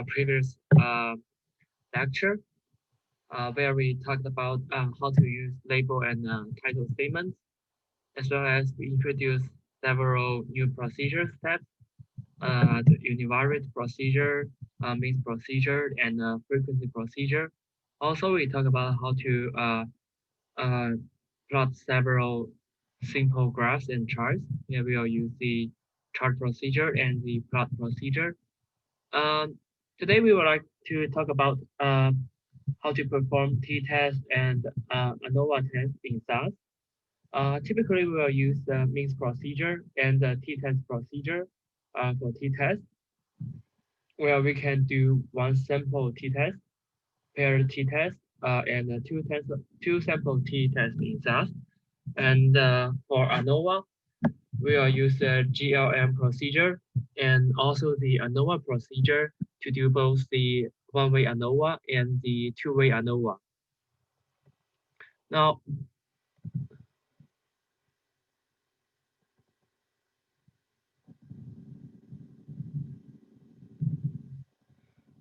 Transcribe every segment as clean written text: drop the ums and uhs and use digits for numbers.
previous lecture, where we talked about how to use label and title statements, as well as we introduced several new procedure steps, the univariate procedure, means procedure, and frequency procedure. Also, we talk about how to uh, plot several simple graphs and charts. Here we will use the chart procedure and the plot procedure. Um, Today we would like to talk about how to perform t-test and ANOVA test in SAS. Typically, we will use the means procedure and the t-test procedure for t-test, where we can do one sample t-test, paired t-test, and two sample t-test in SAS. And for ANOVA, we will use the GLM procedure and also the ANOVA procedure to do both the one-way ANOVA and the two-way ANOVA. Now,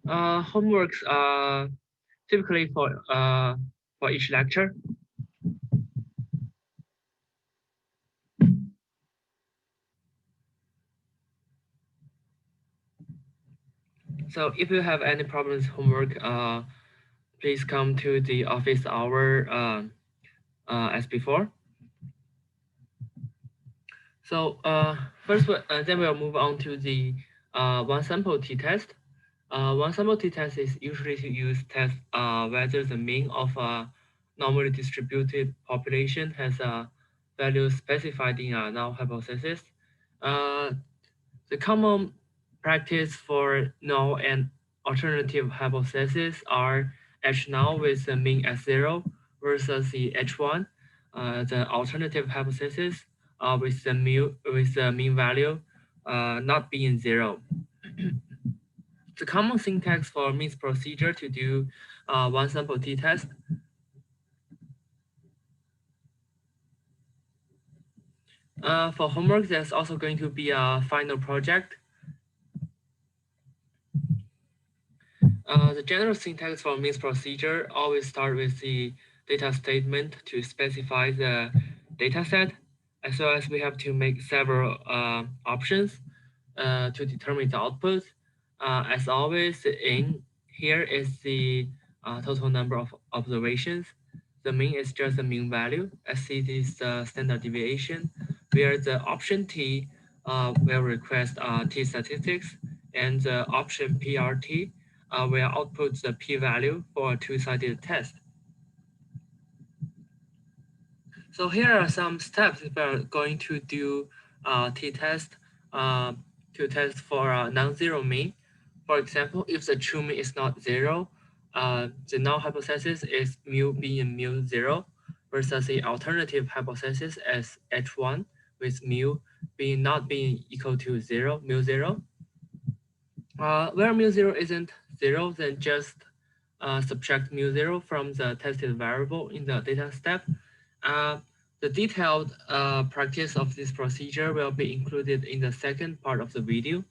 homeworks are typically for each lecture. So if you have any problems homework, please come to the office hour as before. So first, then we'll move on to the one sample t-test. One sample t-test is usually to use test whether the mean of a normally distributed population has a value specified in a null hypothesis. The common practice for null and alternative hypothesis are H null with the mean as 0 versus the H1, the alternative hypothesis with the mean value not being 0. The common syntax for means procedure to do one sample t-test. For homework, there's also going to be a final project. The general syntax for means procedure always start with the data statement to specify the data set, as well as we have to make several options to determine the output. As always, in here is the total number of observations. The mean is just the mean value, as it is the standard deviation, where the option T will request T statistics, and the option PRT will output the p-value for a two-sided test. So here are some steps if we're going to do t-test to test for a non-zero mean. For example, if the true mean is not 0, the null hypothesis is mu being mu 0 versus the alternative hypothesis as H1 with mu not being equal to 0, mu 0. Where mu 0 isn't 0, then just subtract mu 0 from the tested variable in the data step. The detailed practice of this procedure will be included in the second part of the video.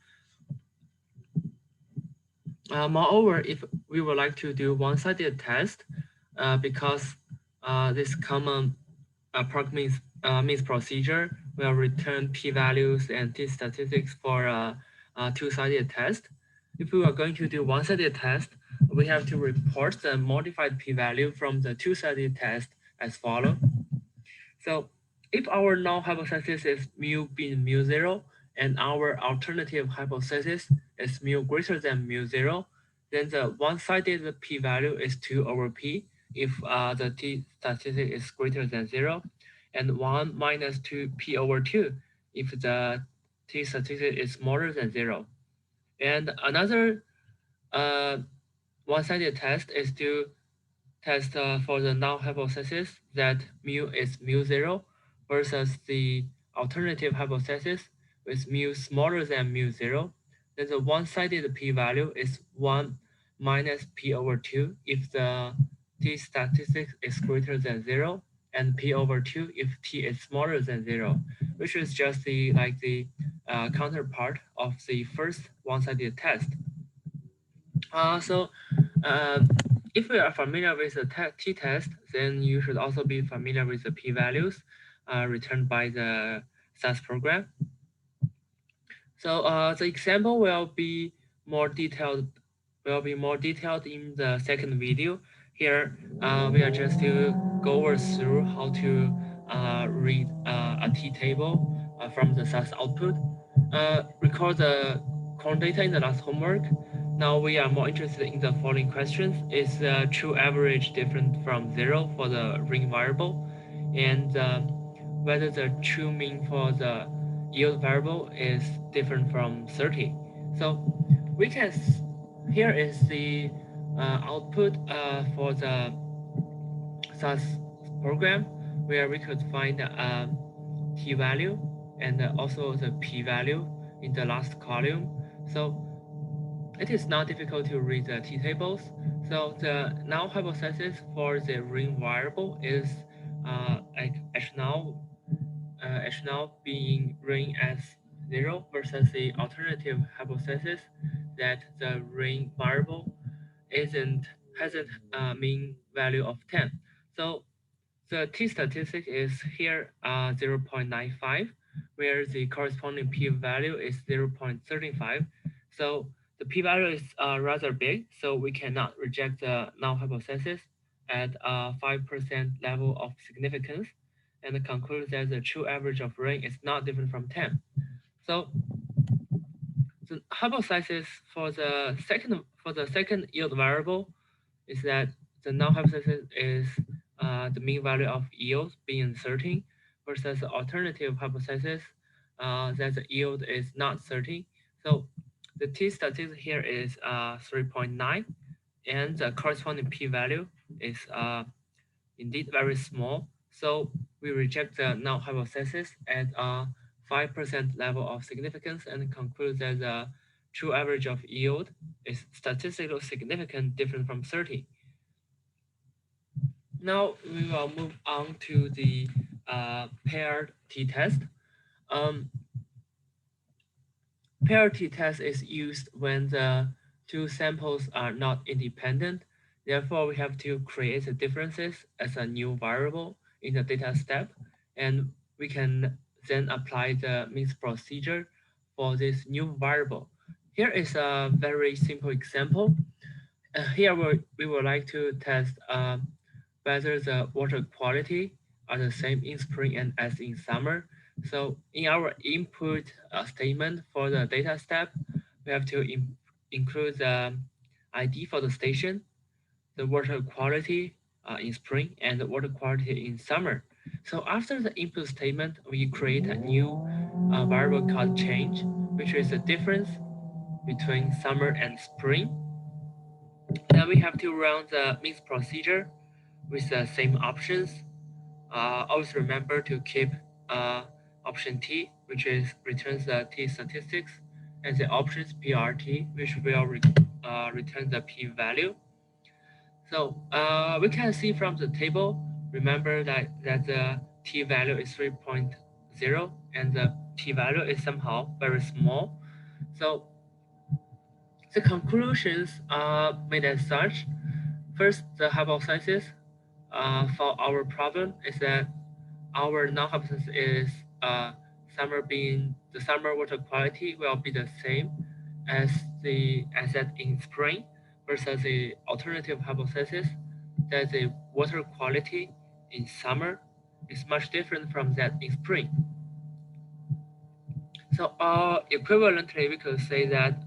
Moreover, if we would like to do one-sided test, because this common means procedure will return p-values and t-statistics for a two-sided test. If we are going to do one-sided test, we have to report the modified p-value from the two-sided test as follows. So if our null hypothesis is mu being mu 0, and our alternative hypothesis is mu greater than mu 0, then the one-sided p-value is 2 over p if the t statistic is greater than 0, and 1 minus 2 p over 2 if the t statistic is smaller than 0. And another one-sided test is to test for the null hypothesis that mu is mu 0 versus the alternative hypothesis with mu smaller than mu 0. Then the one-sided p-value is 1 minus p over 2 if the t statistic is greater than 0, and p over 2 if t is smaller than 0, which is just the counterpart of the first one-sided test. So if we are familiar with the t-test, then you should also be familiar with the p-values returned by the SAS program. So the example will be more detailed in the second video. Here we are just to go over through how to read a t-table from the SAS output. Record the corn data in the last homework. Now we are more interested in the following questions. Is the true average different from 0 for the ring variable? And whether the true mean for the yield variable is different from 30. So we can, here is the output for the SAS program, where we could find t-value and also the p-value in the last column. So it is not difficult to read the t-tables. So the null hypothesis for the ring variable is h now being ring as 0 versus the alternative hypothesis that the ring variable hasn't mean value of 10. So the t-statistic is here 0.95, where the corresponding p-value is 0.35. So the p-value is rather big, so we cannot reject the null hypothesis at a 5% level of significance and conclude that the true average of ring is not different from 10. So the hypothesis for the second yield variable is that the null hypothesis is the mean value of yield being 13 versus the alternative hypothesis that the yield is not 13. So the t-statistic here is 3.9, and the corresponding p-value is indeed very small. So we reject the null hypothesis at a 5% level of significance and conclude that the true average of yield is statistically significant different from 30. Now we will move on to the paired t-test. Um, Paired t-test is used when the two samples are not independent. Therefore, we have to create the differences as a new variable in the data step, and we can then apply the means procedure for this new variable. Here is a very simple example. Here we would like to test whether the water quality are the same in spring and as in summer. So in our input statement for the data step, we have to include the ID for the station, the water quality in spring, and the water quality in summer. So after the input statement, we create a new variable called change, which is the difference between summer and spring. Then we have to run the mix procedure with the same options. Always remember to keep option T, which is returns the T statistics, and the options PRT, which will return the P value. So we can see from the table, remember that the T value is 3.0 and the P value is somehow very small. So the conclusions are made as such. First, the hypothesis for our problem is that our null hypothesis is the summer water quality will be the same as that in spring, versus the alternative hypothesis that the water quality in summer is much different from that in spring. So equivalently, we could say that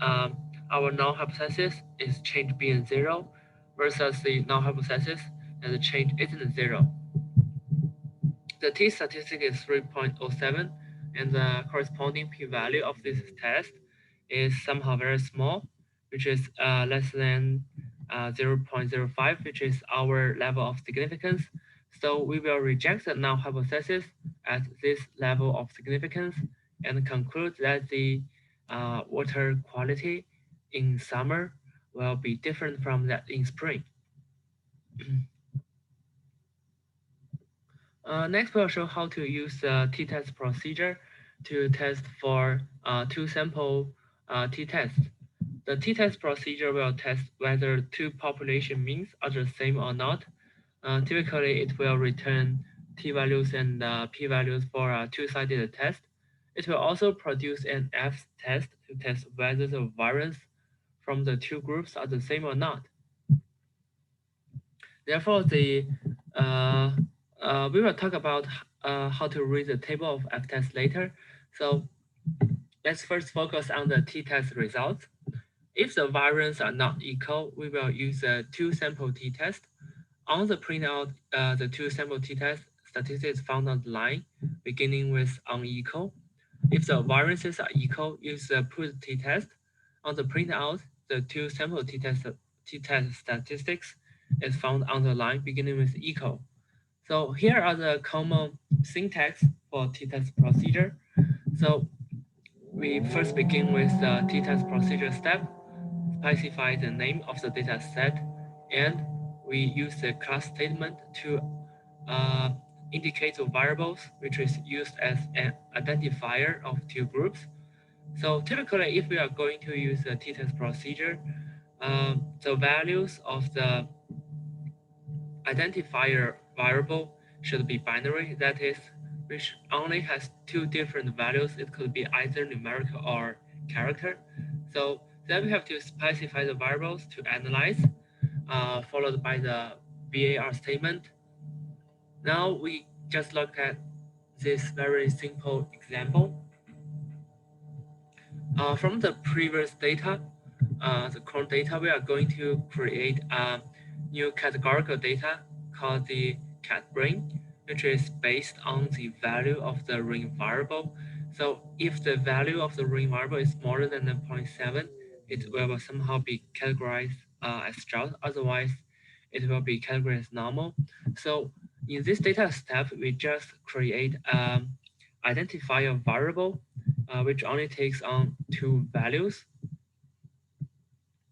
our null hypothesis is change being 0 versus the null hypothesis that the change isn't 0. The t statistic is 3.07, and the corresponding p-value of this test is somehow very small, which is less than 0.05, which is our level of significance. So we will reject the null hypothesis at this level of significance and conclude that the water quality in summer will be different from that in spring. Next, we'll show how to use the t-test procedure to test for two sample t-tests. The t-test procedure will test whether two population means are the same or not. Typically, it will return t-values and p-values for a two-sided test. It will also produce an f-test to test whether the variance from the two groups are the same or not. Therefore, we will talk about how to read the table of f-tests later. So let's first focus on the t-test results. If the variance are not equal, we will use a two-sample t-test. On the printout, the two-sample t-test statistics found on the line, beginning with unequal. If the variances are equal, use the put t-test. On the printout, the two-sample t-test statistics is found on the line, beginning with equal. So here are the common syntax for t-test procedure. So we first begin with the t-test procedure step, specify the name of the data set, and we use the class statement to uh, indicate the variables, which is used as an identifier of two groups. So typically, if we are going to use the t-test procedure, the values of the identifier variable should be binary, that is, which only has two different values. It could be either numerical or character. So then we have to specify the variables to analyze, followed by the var statement. Now we just look at this very simple example. From the previous data, the current data, we are going to create a new categorical data called the cat brain, which is based on the value of the ring variable. So if the value of the ring variable is smaller than 0.7, it will somehow be categorized as drought. Otherwise, it will be categorized as normal. So in this data step, we just create identifier variable, which only takes on two values,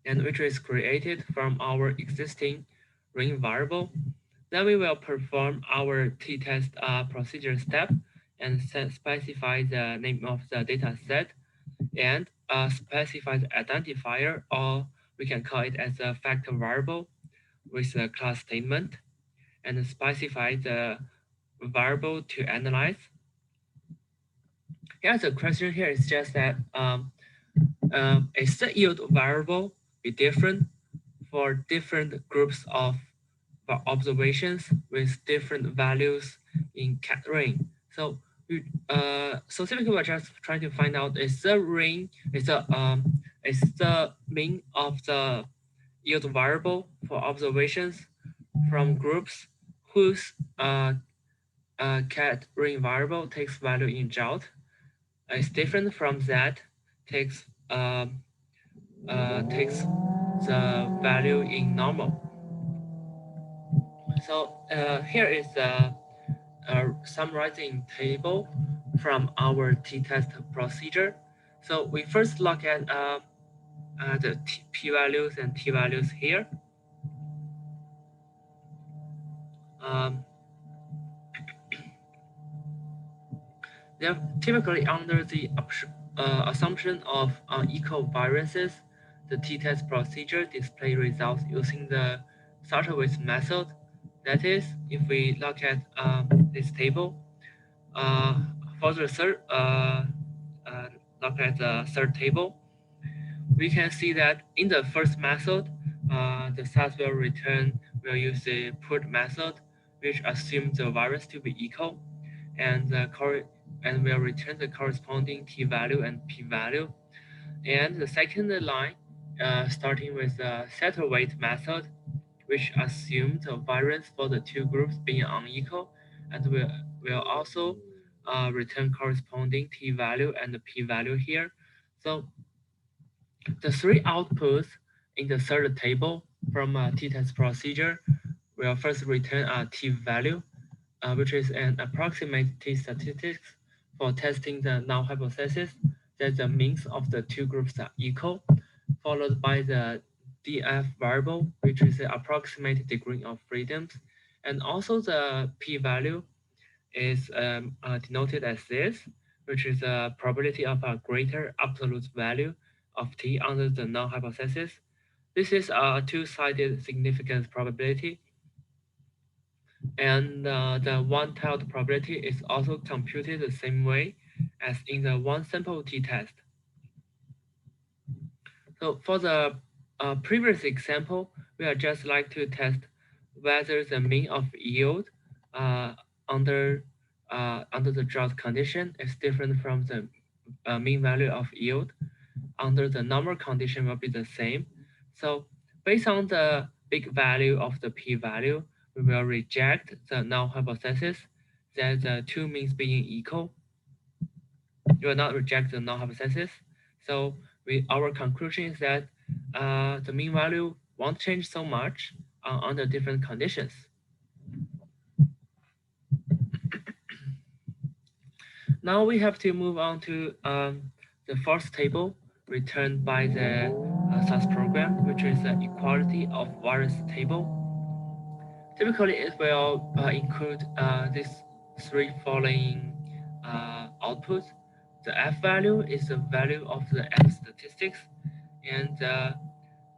and which is created from our existing ring variable. Then we will perform our t-test procedure step and specify the name of the data set and specify the identifier, or we can call it as a factor variable with a class statement, and specify the variable to analyze. Yeah, the question here is just that is the yield variable be different for different groups of observations with different values in cat ring? So so typically we're just trying to find out is the mean of the yield variable for observations from groups whose cat ring variable takes value in drought. It's different from that takes takes the value in normal. So here is the summarizing table from our t-test procedure. So we first look at the p-values and t-values here. Um, they're typically under the assumption of equal variances. The t-test procedure display results using the starter with method. That is, if we look at this table, for the third, look at the third table, we can see that in the first method, the SAS will use the put method, which assumes the variance to be equal, and will return the corresponding t-value and p-value. And the second line, starting with the setter weight method, which assumes the variance for the two groups being unequal, and will also return corresponding t-value and p-value here. So the three outputs in the third table from a t-test procedure will first return a t-value, which is an approximate t-statistics for testing the null hypothesis that the means of the two groups are equal, followed by the df variable, which is the approximate degree of freedoms, and also the p-value is denoted as this, which is a probability of a greater absolute value of t under the null hypothesis. This is a two-sided significance probability, and the one-tailed probability is also computed the same way as in the one-sample t-test. So for the previous example, we are just like to test whether the mean of yield under the drought condition is different from the mean value of yield under the normal condition will be the same. So based on the big value of the p-value, we will reject the null hypothesis that the two means being equal. You will not reject the null hypothesis. So our conclusion is that the mean value won't change so much under different conditions. Now we have to move on to the fourth table returned by the SAS program, which is the equality of variance table. Typically, it will include these three following outputs. The F value is the value of the F statistics, and the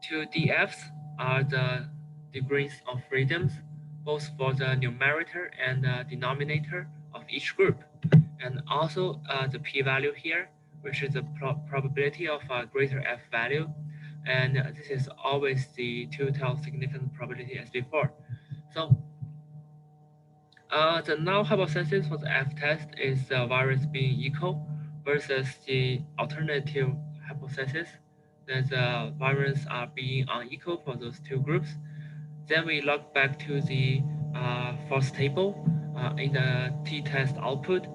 two DFs are the degrees of freedoms, both for the numerator and the denominator of each group, and also the p-value here, which is the probability of a greater F value, and this is always the two-tailed significant probability as before. So the null hypothesis for the F-test is the variance being equal versus the alternative hypothesis that the variance are being unequal for those two groups. Then we log back to the fourth table in the t-test output.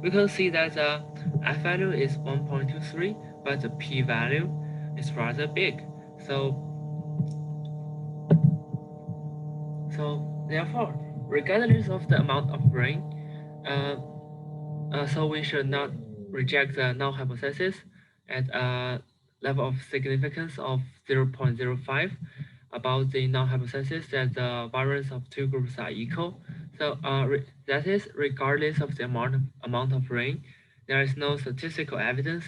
We can see that the F value is 1.23, but the p value is rather big. So therefore, regardless of the amount of rain, so we should not reject the null hypothesis at a level of significance of 0.05 about the null hypothesis that the variance of two groups are equal. So that is, regardless of the amount of rain, there is no statistical evidence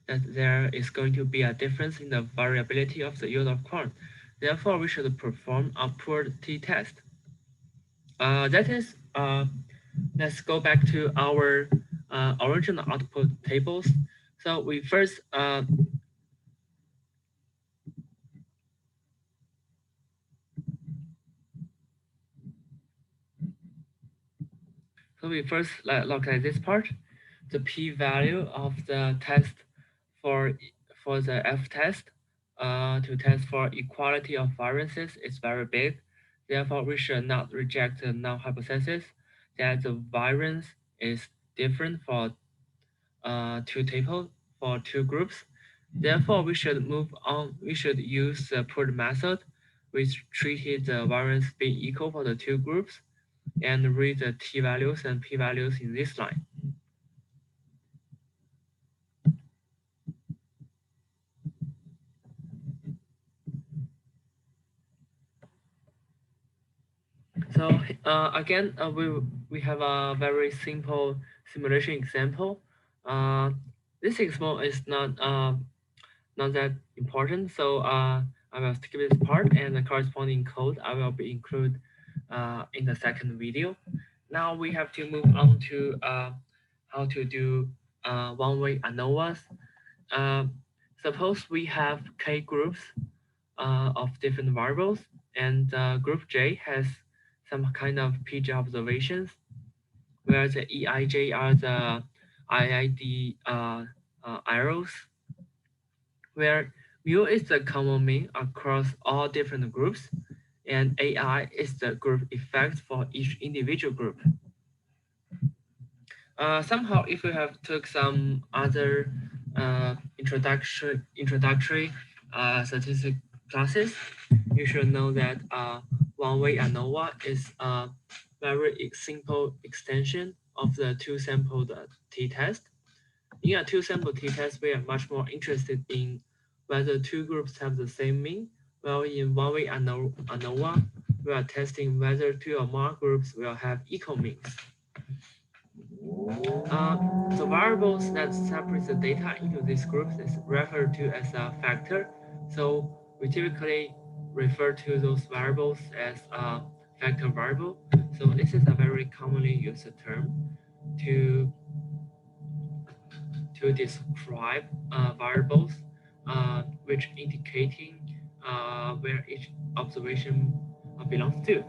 that there is going to be a difference in the variability of the yield of corn. Therefore, we should perform a pooled t-test. That is, let's go back to our original output tables. So we first look at this part. The p-value of the test for the F-test to test for equality of variances is very big. Therefore, we should not reject the null hypothesis that the variance is different for two tables for two groups. Therefore, we should move on. We should use the pooled method, which treated the variance being equal for the two groups, and read the t-values and p-values in this line. So again, we have a very simple simulation example. This example is not that important, so I will skip this part, and the corresponding code I will be include in the second video. Now we have to move on to how to do one-way ANOVAs. Suppose we have k groups of different variables, and group J has some kind of PJ observations, where the EIJ are the IID arrows, where mu is the common mean across all different groups, and AI is the group effect for each individual group. Somehow, if you have took some other introductory statistics classes, you should know that one-way ANOVA is a very simple extension of the two-sampled t-test. In a two-sample t-test, we are much more interested in whether two groups have the same mean, while in one-way ANOVA, we are testing whether two or more groups will have equal means. The variables that separate the data into these groups is referred to as a factor. So we typically refer to those variables as a factor variable. So this is a very commonly used term to describe variables which indicating where each observation belongs to.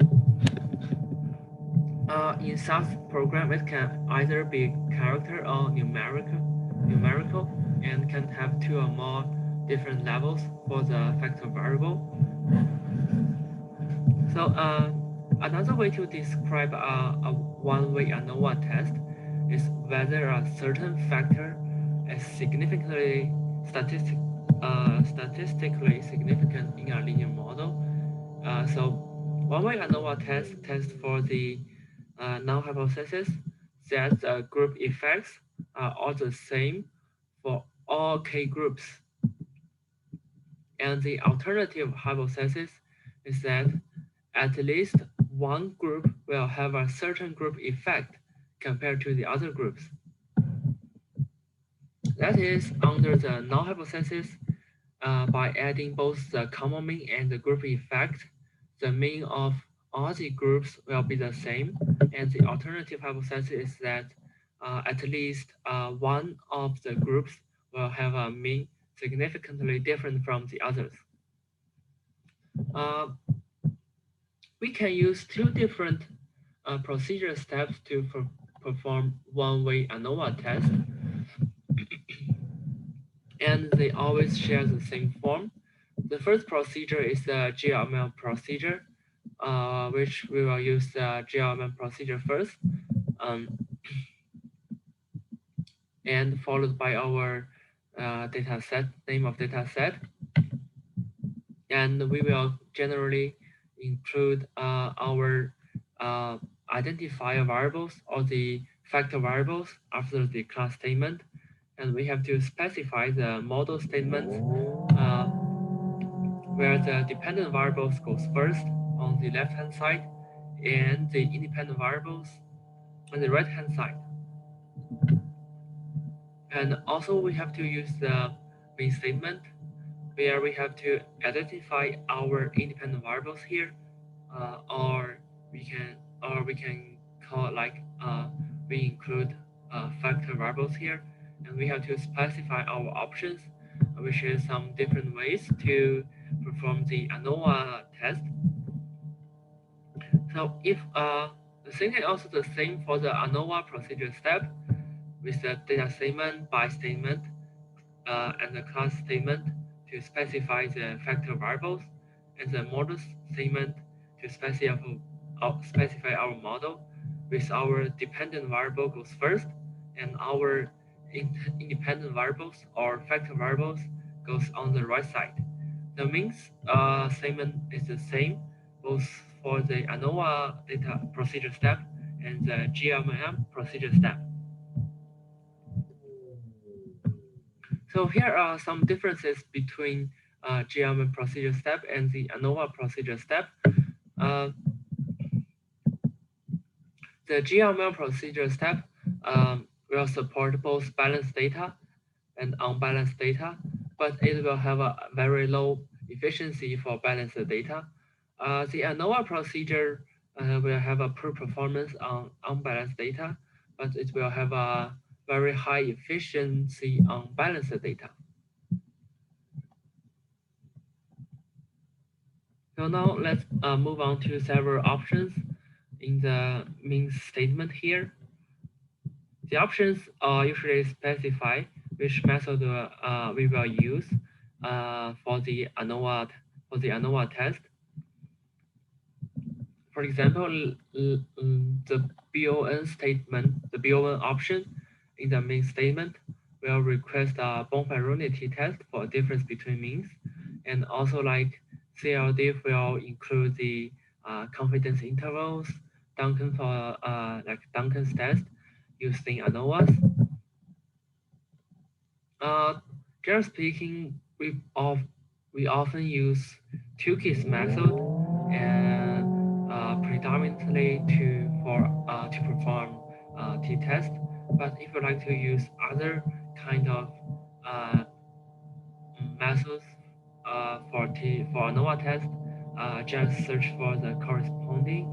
In such program, it can either be character or numerical, and can have two or more different levels for the factor variable. So another way to describe a one-way ANOVA test is whether a certain factor is statistically significant in a linear model. So one-way ANOVA test tests for the null hypothesis that group effects are all the same for all k groups. And the alternative hypothesis is that at least one group will have a certain group effect compared to the other groups. That is, under the null hypothesis, by adding both the common mean and the group effect, the mean of all the groups will be the same. And the alternative hypothesis is that at least one of the groups will have a mean significantly different from the others. Uh, we can use two different procedure steps to perform one-way ANOVA test, and they always share the same form. The first procedure is the GLML procedure, which we will use the GLML procedure first, and followed by our data set, name of data set. And we will generally include our identifier variables or the factor variables after the class statement. And we have to specify the model statements where the dependent variables goes first on the left-hand side and the independent variables on the right-hand side. And also we have to use the main statement where we have to identify our independent variables here, or we can call it like we include factor variables here, and we have to specify our options, which is some different ways to perform the ANOVA test. So if the thing is also the same for the ANOVA procedure step with the data statement, by statement, and the class statement to specify the factor variables, and the model statement to specify our model, with our dependent variable goes first, and our independent variables or factor variables goes on the right side. The means statement is the same both for the ANOVA data procedure step and the GLMM procedure step. So here are some differences between GLMM procedure step and the ANOVA procedure step. The GLMM procedure step will support both balanced data and unbalanced data, but it will have a very low efficiency for balanced data. The ANOVA procedure will have a poor performance on unbalanced data, but it will have a very high efficiency on balanced data. So now let's move on to several options in the main statement here. The options usually specify which method we will use for the ANOVA test. For example, the BON statement, the BON option in the main statement will request a Bonferroni test for difference between means, and also like CLDIF will include the confidence intervals, Duncan for like Duncan's test using ANOVAs. Generally speaking, we often use Tukey's method and predominantly to perform t-test, But if you like to use other kind of methods for ANOVA test, just search for the corresponding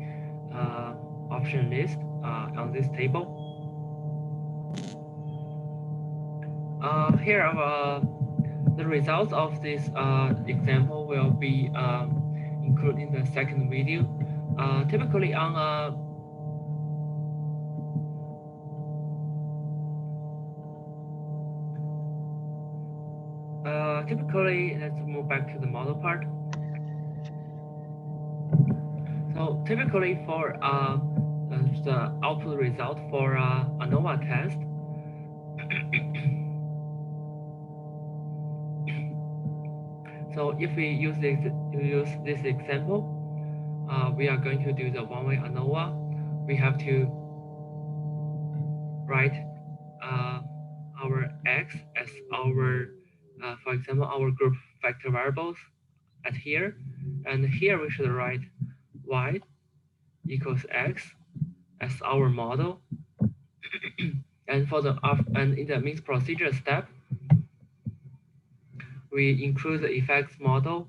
option list on this table. Here are the results of this example will be included in the second video. Typically on a typically, let's move back to the model part. So typically for the output result for ANOVA test, so if we use this example, we are going to do the one-way ANOVA. We have to write our x as our, for example, our group factor variables at here, and here we should write y equals x as our model, and for the and in the mixed procedure step, we include the effects model.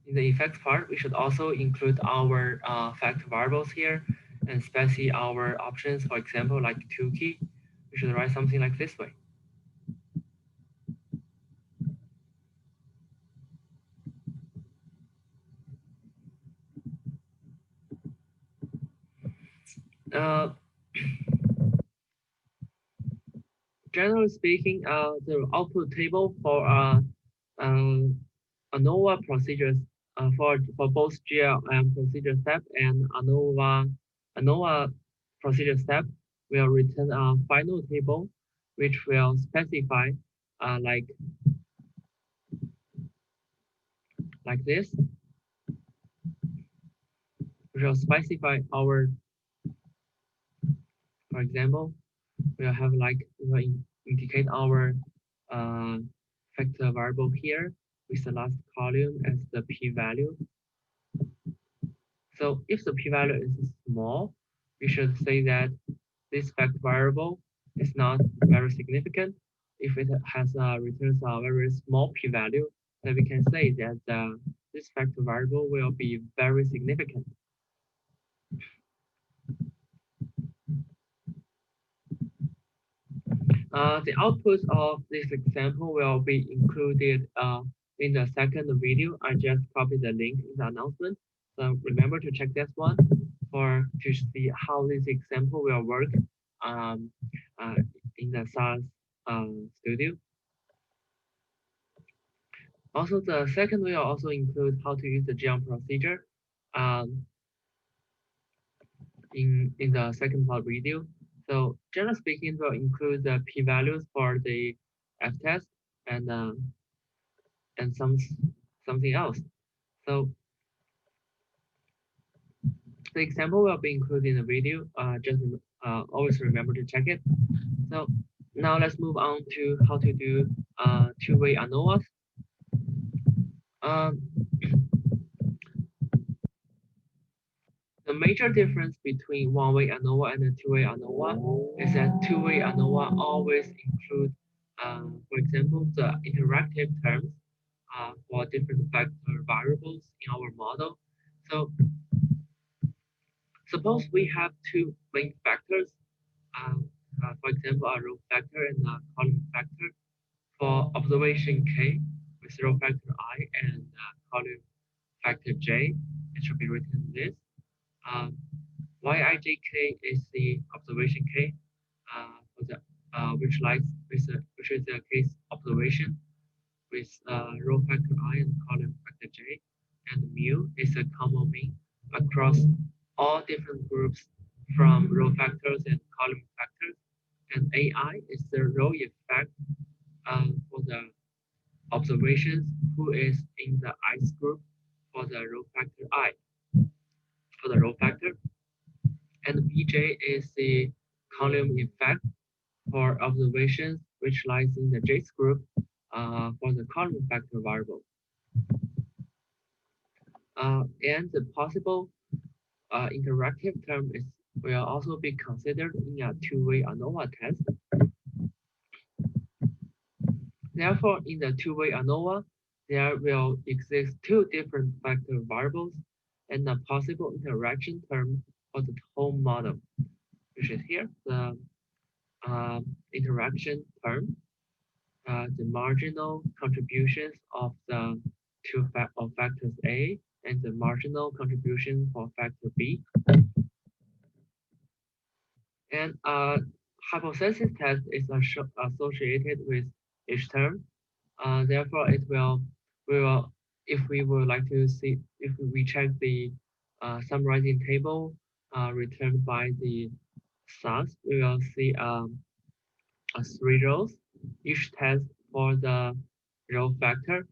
In the effects part, we should also include our factor variables here and specify our options. For example, like 2 key, we should write something like this way. Generally speaking, the output table for ANOVA procedures for both GLM procedure step and ANOVA procedure step will return a final table which will specify like this. We will specify our, for example, we'll have like we will indicate our factor variable here with the last column as the p-value. So if the p-value is small, we should say that this factor variable is not very significant. If it has returns a very small p-value, then we can say that this factor variable will be very significant. The output of this example will be included in the second video. I just copied the link in the announcement. So remember to check this one to see how this example will work in the SAS Studio. Also, the second will also include how to use the geom procedure in the second part video. So generally speaking, we'll include the p-values for the f-test and something else. So the example will be included in the video. Just always remember to check it. So now let's move on to how to do two-way ANOVAs. The major difference between one-way ANOVA and a two-way ANOVA is that two-way ANOVA always include, for example, the interactive terms for different factor variables in our model. So suppose we have two main factors, for example, a row factor and a column factor. For observation K with row factor I and column factor J, it should be written this. Yijk is the observation K for the which is the case observation with row factor I and column factor J, and mu is a common mean across all different groups from row factors and column factors, and AI is the row effect for the observations who is in the ith group for the row factor I for the row factor, and Bj is the column effect for observations which lies in the jth group for the column factor variable. And the possible interactive term is will also be considered in a two-way ANOVA test. Therefore, in the two-way ANOVA, there will exist two different factor variables and a possible interaction term for the whole model, which is here the interaction term, the marginal contributions of the of factors A and the marginal contribution for factor B. And hypothesis test is associated with each term. Therefore, we will, if we would like to see, if we check the summarizing table returned by the SAS, we will see three rows, each test for the row factor,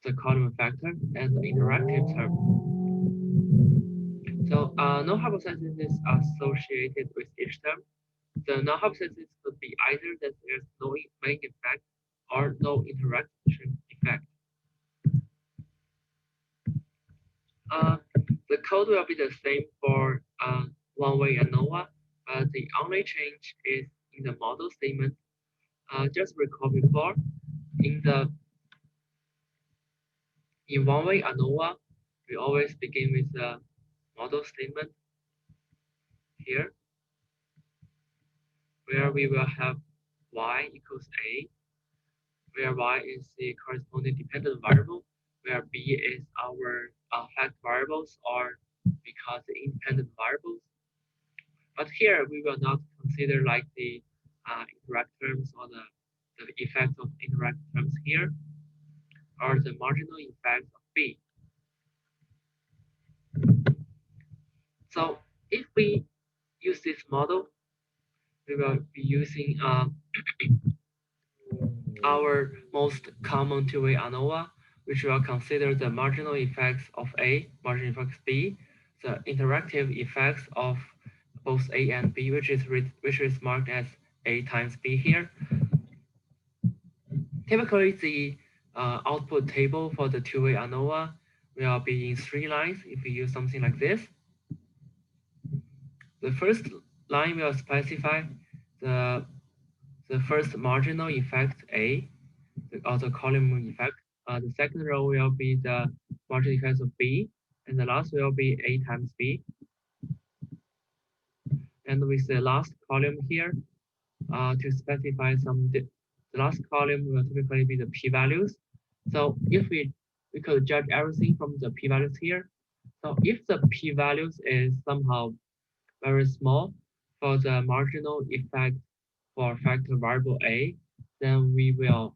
the column factor, and the interactive term. So no hypothesis is associated with each term. The null hypothesis could be either that there's no main effect or no interaction effect. The code will be the same for one-way ANOVA, but the only change is in the model statement. Just recall before, in one-way ANOVA, we always begin with the model statement here, where we will have y equals a, where y is the corresponding dependent variable, where b is our fact variables, or because the independent variables. But here we will not consider like the interact terms or the effect of interact terms here, or the marginal effect of b. So if we use this model, we will be using our most common two-way ANOVA, which will consider the marginal effects of A, marginal effects B, the interactive effects of both A and B, which is marked as A times B here. Typically, the output table for the two-way ANOVA will be in 3 lines if we use something like this. The first line will specify the first marginal effect A, or the column effect. The second row will be the marginal effects of B, and the last will be A times B. And with the last column here, to specify the last column will typically be the p-values. So if we could judge everything from the p-values here. So if the p-values is somehow very small for the marginal effect for factor variable A, then we will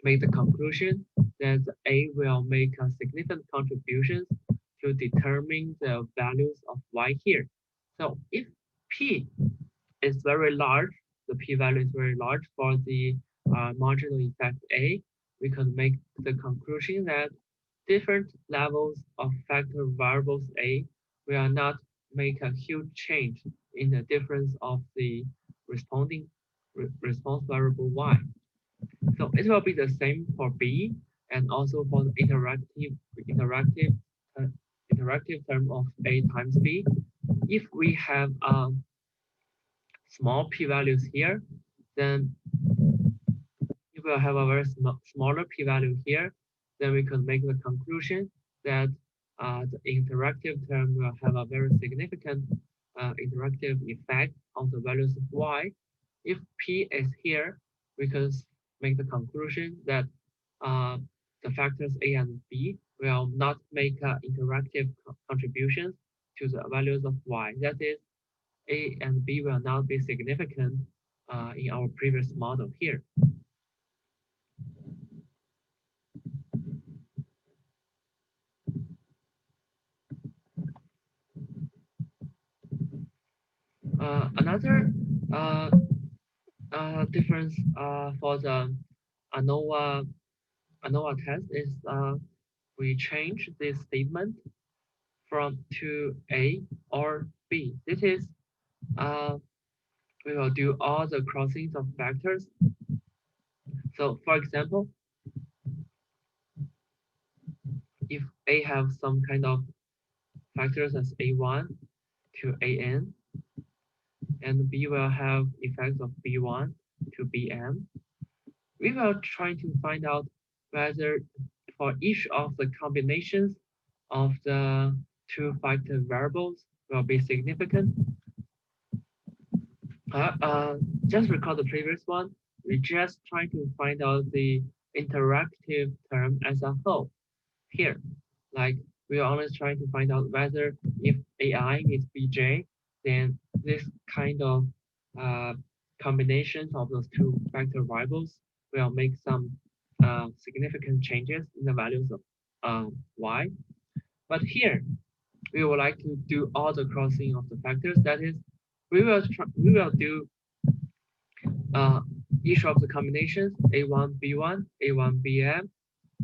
make the conclusion that A will make a significant contribution to determine the values of Y here. So if P is very large, the p-value is very large for the marginal effect A, we can make the conclusion that different levels of factor variables A will not make a huge change in the difference of the response variable Y. So it will be the same for B and also for the interactive term of A times B. If we have small p-values here, then if we have a very smaller p-value here, then we can make the conclusion that the interactive term will have a very significant interactive effect on the values of Y. If P is here, we can make the conclusion that the factors A and B will not make interactive contributions to the values of Y. That is, A and B will not be significant in our previous model here. Another difference for the ANOVA test is we change this statement from to A or B. This is we will do all the crossings of vectors. So for example, if A have some kind of factors as A1 to AN, and B will have effects of B1 to Bm. We will try to find out whether for each of the combinations of the two factor variables will be significant. Just recall the previous one. We just try to find out the interactive term as a whole. Here, like we are only trying to find out whether if AI is Bj, then this kind of uh, combinations of those two factor variables will make some significant changes in the values of y. But here, we would like to do all the crossing of the factors. That is, we will do uh, each of the combinations A1 B1, A1 BM,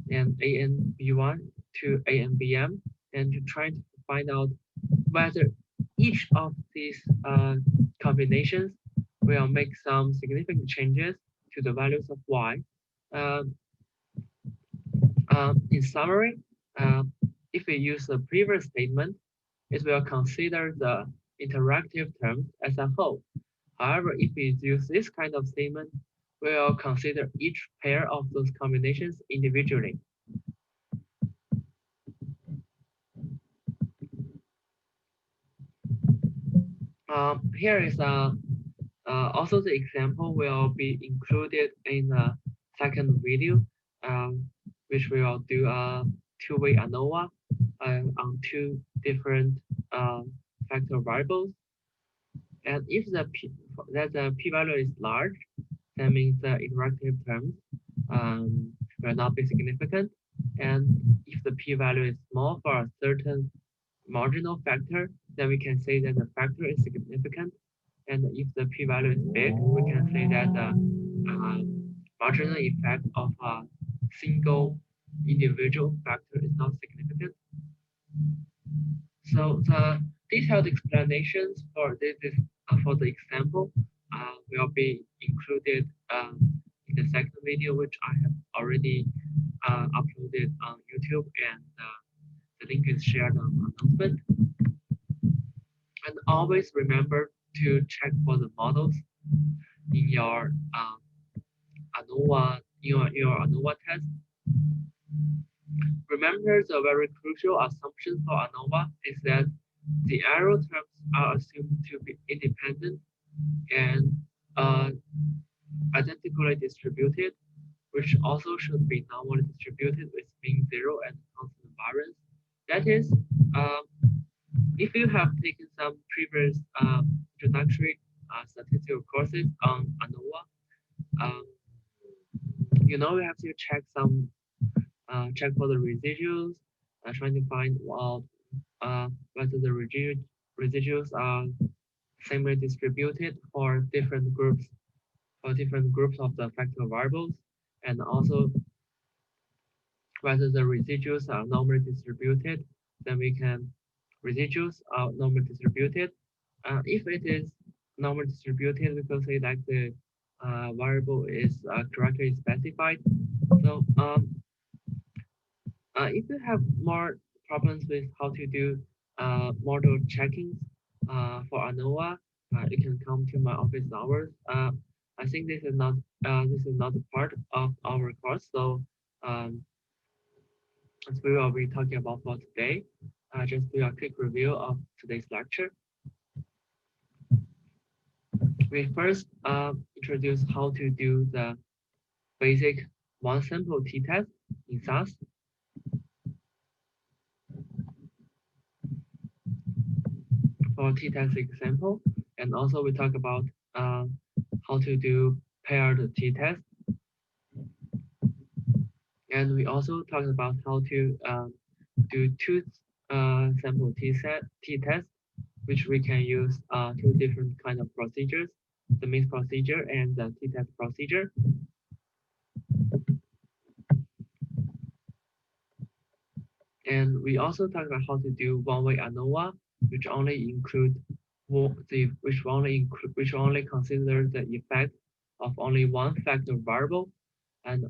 and AN B1 to AN BM, and to try to find out whether each of these combinations will make some significant changes to the values of y. Um, in summary, if we use the previous statement, it will consider the interactive terms as a whole. However, if we use this kind of statement, we will consider each pair of those combinations individually. Here is also the example will be included in the second video, which we will do a two-way ANOVA on two different factor variables. And if the p-value is large, that means the interactive terms will not be significant. And if the p-value is small for a certain marginal factor, then we can say that the factor is significant. And if the p-value is big, we can say that the marginal effect of a single individual factor is not significant. So the detailed explanations for for the example will be included in the second video, which I have already uploaded on YouTube, and the link is shared on announcement. And always remember to check for the models in your ANOVA test. Remember, the very crucial assumption for ANOVA is that the error terms are assumed to be independent and identically distributed, which also should be normally distributed with mean zero and constant variance. That is, if you have taken some previous introductory statistical courses on ANOVA, you know we have to check for the residuals, trying to find whether the residuals are similarly distributed for different groups of the factor variables, and also whether the residuals are normally distributed. Then we can residuals are normally distributed. If it is normally distributed, we can say that the variable is correctly specified. So if you have more problems with how to do model checking for ANOVA, you can come to my office hours. I think this is not part of our course, so as we will be talking about for today, just do a quick review of today's lecture. We first introduce how to do the basic one sample t-test in SAS. For t-test example, and also we talk about how to do paired t-test. And we also talked about how to do two sample t-test, which we can use two different kind of procedures, the mixed procedure and the t-test procedure. And we also talked about how to do one-way ANOVA, which only consider the effect of only one factor variable, and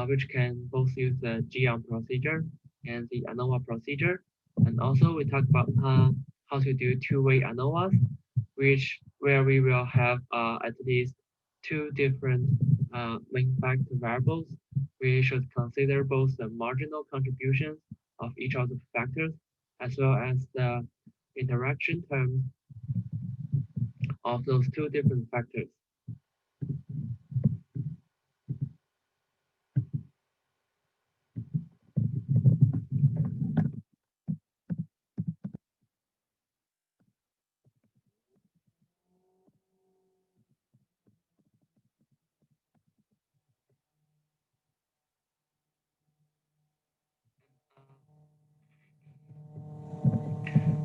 which can both use the GEON procedure and the ANOVA procedure. And also we talk about how to do two-way ANOVAs, where we will have at least two different main factor variables. We should consider both the marginal contributions of each of the factors as well as the interaction terms of those two different factors.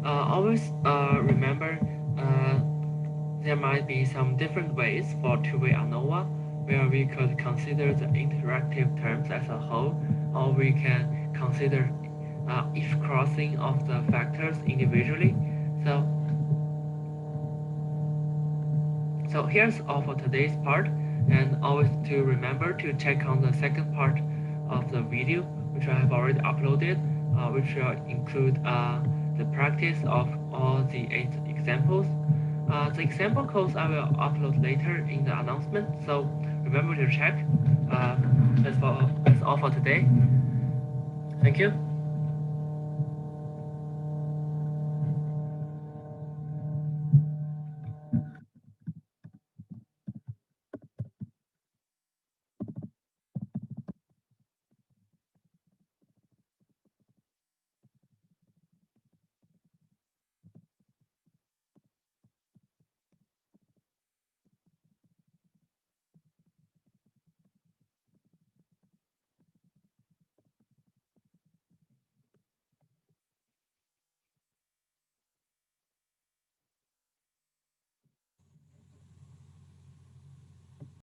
Always remember there might be some different ways for two-way ANOVA where we could consider the interactive terms as a whole, or we can consider each crossing of the factors individually. So, so here's all for today's part, and always to remember to check on the second part of the video, which I have already uploaded, which will include the practice of all the 8 examples. The example codes I will upload later in the announcement, so remember to check. That's all for today. Thank you.